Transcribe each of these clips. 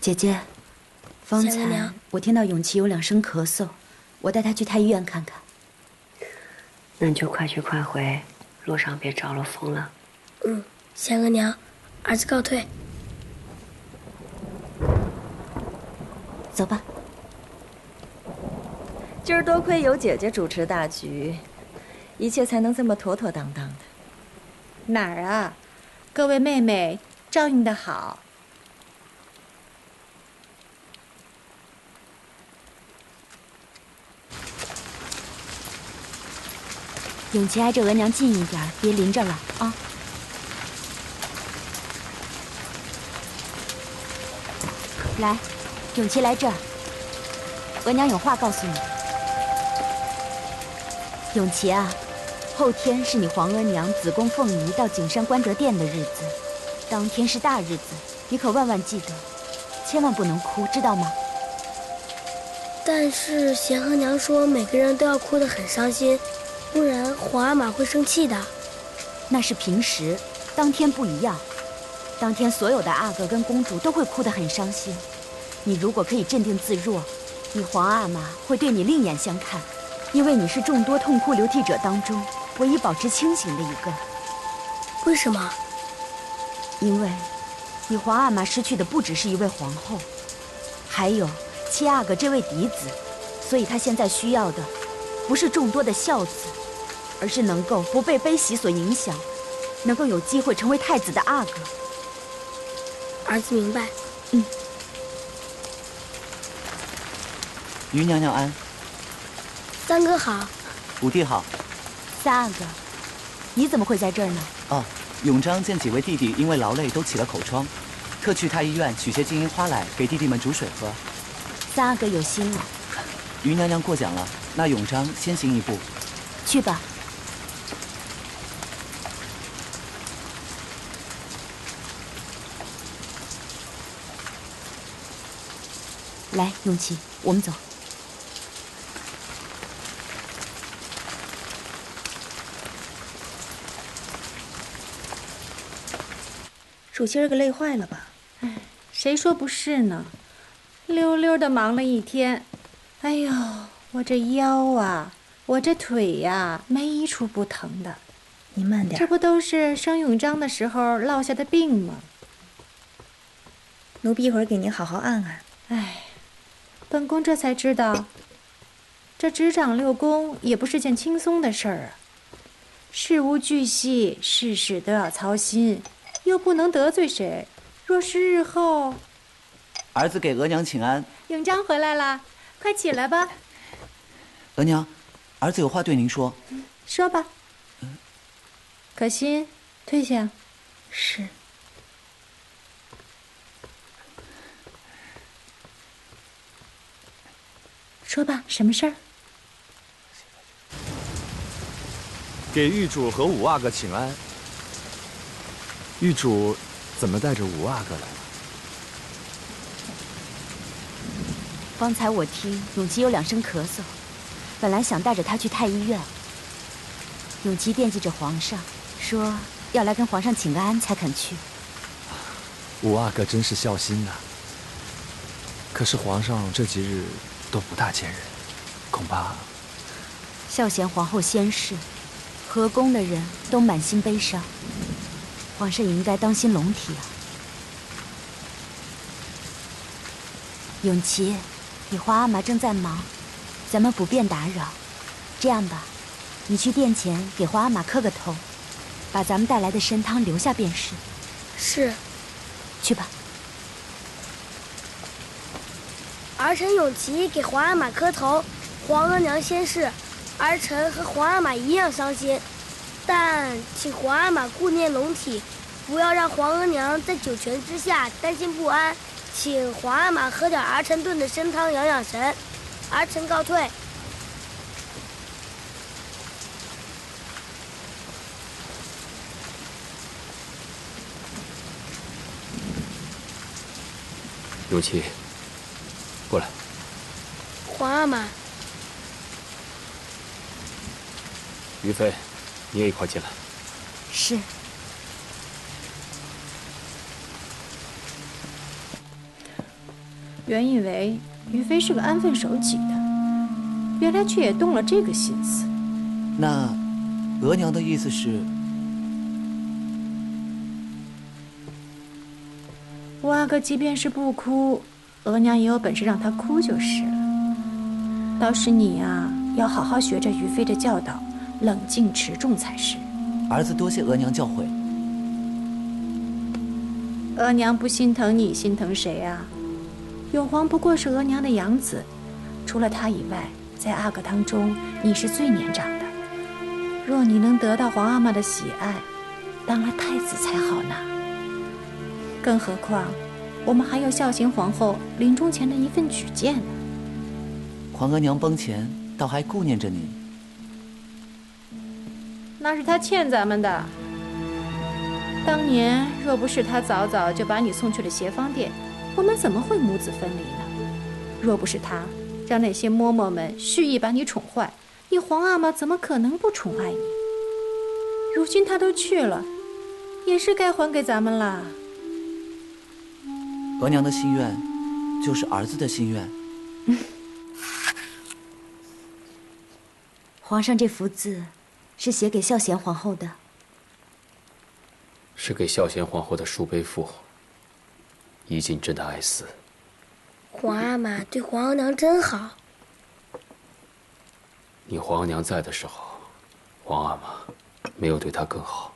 姐姐，方才我听到永琪有2声咳嗽，我带他去太医院看看。那你就快去快回，路上别着了风了。仙额娘，儿子告退。走吧。今儿多亏有姐姐主持大局，一切才能这么妥妥当当的。哪儿啊，各位妹妹照应得好。永琪挨着额娘近一点，别淋着了啊。来，永琪来这儿，额娘有话告诉你。永琪啊，后天是你皇额娘子宫凤仪到景山观德殿的日子，当天是大日子，你可万万记得，千万不能哭，知道吗？但是贤和娘说每个人都要哭得很伤心，不然皇阿玛会生气的。那是平时，当天不一样。当天所有的阿哥跟公主都会哭得很伤心。你如果可以镇定自若，你皇阿玛会对你另眼相看，因为你是众多痛哭流涕者当中唯一保持清醒的一个。为什么？因为你皇阿玛失去的不只是一位皇后，还有七阿哥这位嫡子，所以他现在需要的不是众多的孝子，而是能够不被悲喜所影响，能够有机会成为太子的阿哥。儿子明白。于娘娘安。三哥好。五弟好。三阿哥，你怎么会在这儿呢？哦，永璋见几位弟弟因为劳累都起了口疮，特去太医院取些金银花来给弟弟们煮水喝。三阿哥有心了。于娘娘过奖了，那永璋先行一步。去吧。来，永琪，我们走。主今儿个累坏了吧？哎，谁说不是呢？溜溜的忙了一天，哎呦，我这腰啊，我这腿呀，没一处不疼的。你慢点。这不都是生永璋的时候落下的病吗？奴婢一会儿给您好好按按。哎。本宫这才知道，这执掌六宫也不是件轻松的事儿啊。事无巨细，事事都要操心，又不能得罪谁。若是日后……儿子给额娘请安。永璋回来了，快起来吧。额娘，儿子有话对您说。说吧。可心，退下。是。说吧，什么事儿？给玉主和五阿哥请安。玉主怎么带着五阿哥来了？方才我听永琪有2声咳嗽，本来想带着他去太医院。永琪惦记着皇上，说要来跟皇上请个安才肯去。五阿哥真是孝心呐。可是皇上这几日都不大见人，恐怕……孝贤皇后仙逝，和宫的人都满心悲伤，皇上也应该当心龙体啊。永琪，你皇阿玛正在忙，咱们不便打扰。这样吧，你去殿前给皇阿玛磕个头，把咱们带来的参汤留下便是。是。去吧。儿臣永琪给皇阿玛磕头，皇额娘仙逝，儿臣和皇阿玛一样伤心，但请皇阿玛顾念龙体，不要让皇额娘在九泉之下担心不安，请皇阿玛喝点儿臣炖的参汤养养神。儿臣告退。永琪，过来。皇阿玛。于妃，你也一块进来。是。原以为于飞是个安分守己的，原来却也动了这个心思。那额娘的意思是？五阿哥即便是不哭，额娘也有本事让他哭就是了。倒是你啊，要好好学着于飞的教导，冷静持重才是。儿子多谢额娘教诲。额娘不心疼你，心疼谁啊？永璜不过是额娘的养子，除了他以外，在阿哥当中你是最年长的。若你能得到皇阿玛的喜爱，当了太子才好呢。更何况，我们还有孝贤皇后临终前的一份举荐呢。皇额娘崩前，倒还顾念着你。那是她欠咱们的。当年若不是她早早就把你送去了协芳殿，我们怎么会母子分离呢？若不是她让那些嬷嬷们蓄意把你宠坏，你皇阿玛怎么可能不宠爱你？如今她都去了，也是该还给咱们了。额娘的心愿，就是儿子的心愿。皇上这幅字，是写给孝贤皇后的。是给孝贤皇后的叔辈父，以尽朕的爱思。皇阿玛对皇额娘真好。你皇额娘在的时候，皇阿玛没有对她更好，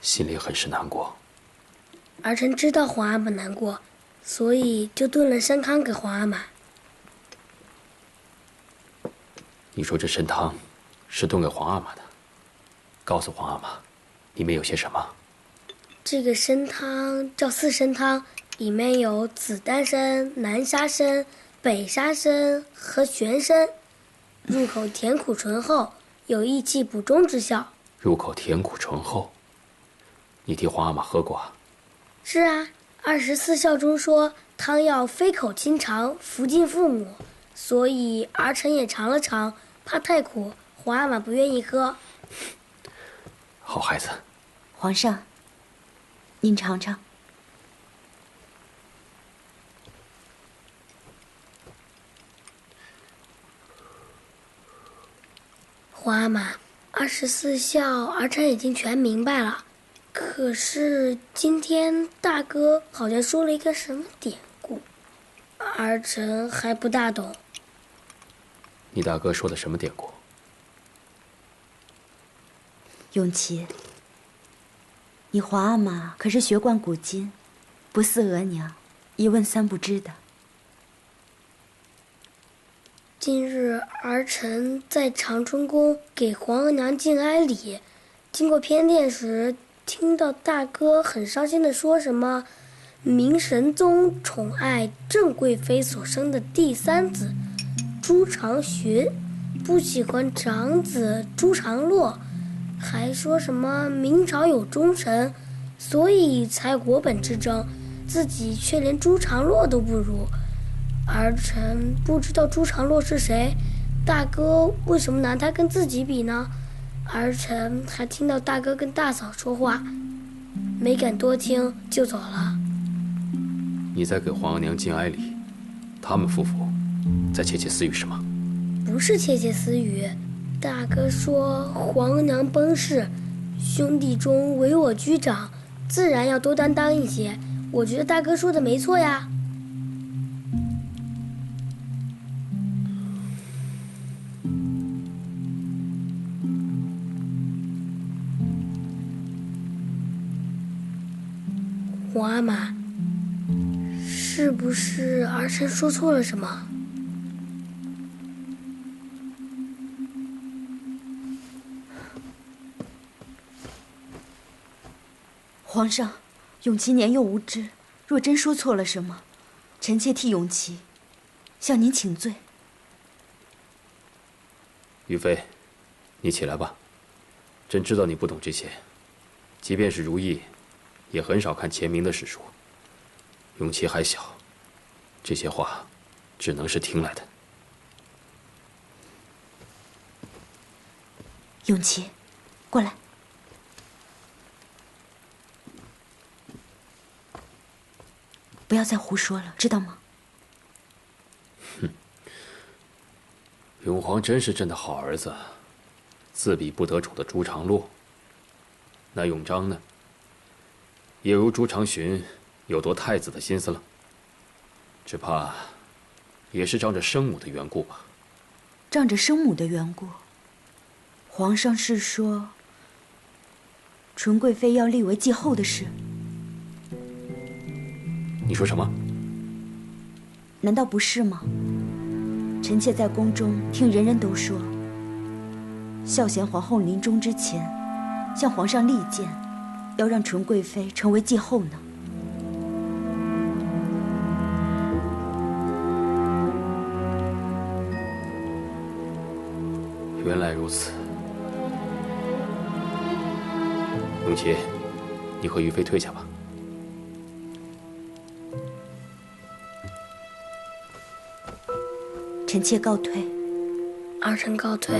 心里很是难过。儿臣知道皇阿玛难过，所以就炖了参汤给皇阿玛。你说这参汤是炖给皇阿玛的，告诉皇阿玛，里面有些什么？这个参汤叫四参汤，里面有紫丹参、南沙参、北沙参和玄参，入口甜苦醇厚，有益气补中之效。入口甜苦醇厚，你替皇阿玛喝过啊？是啊，24孝中说汤要飞口清肠，服尽父母，所以儿臣也尝了尝，怕太苦，皇阿玛不愿意喝。好孩子。皇上，您尝尝。皇阿玛，24孝儿臣已经全明白了。可是今天大哥好像说了一个什么典故，儿臣还不大懂。你大哥说的什么典故？永琪，你皇阿玛可是学贯古今，不似额娘，一问三不知的。今日儿臣在长春宫给皇额娘敬哀礼，经过偏殿时，听到大哥很伤心地说什么明神宗宠爱郑贵妃所生的第三子朱常洵，不喜欢长子朱常洛，还说什么明朝有忠臣，所以才国本之争，自己却连朱常洛都不如。儿臣不知道朱常洛是谁，大哥为什么拿他跟自己比呢？儿臣还听到大哥跟大嫂说话，没敢多听就走了。你在给皇额娘敬哀礼，他们夫妇在窃窃私语什么？不是窃窃私语，大哥说皇额娘崩逝，兄弟中唯我居长，自然要多担当一些。我觉得大哥说的没错呀。皇阿玛，是不是儿臣说错了什么？皇上，永琪年幼无知，若真说错了什么，臣妾替永琪向您请罪。于妃，你起来吧。朕知道你不懂这些，即便是如懿，也很少看前明的史书。永琪还小，这些话只能是听来的。永琪，过来。不要再胡说了，知道吗？永璜真是朕的好儿子，自比不得宠的朱常洛。那永璋呢？也如朱常洵有夺太子的心思了，只怕也是仗着生母的缘故吧。仗着生母的缘故，皇上是说纯贵妃要立为继后的事？你说什么？难道不是吗？臣妾在宫中听人人都说，孝贤皇后临终之前，向皇上力荐，要让纯贵妃成为继后呢。原来如此。永琪，你和于妃退下吧。臣妾告退。儿臣告退。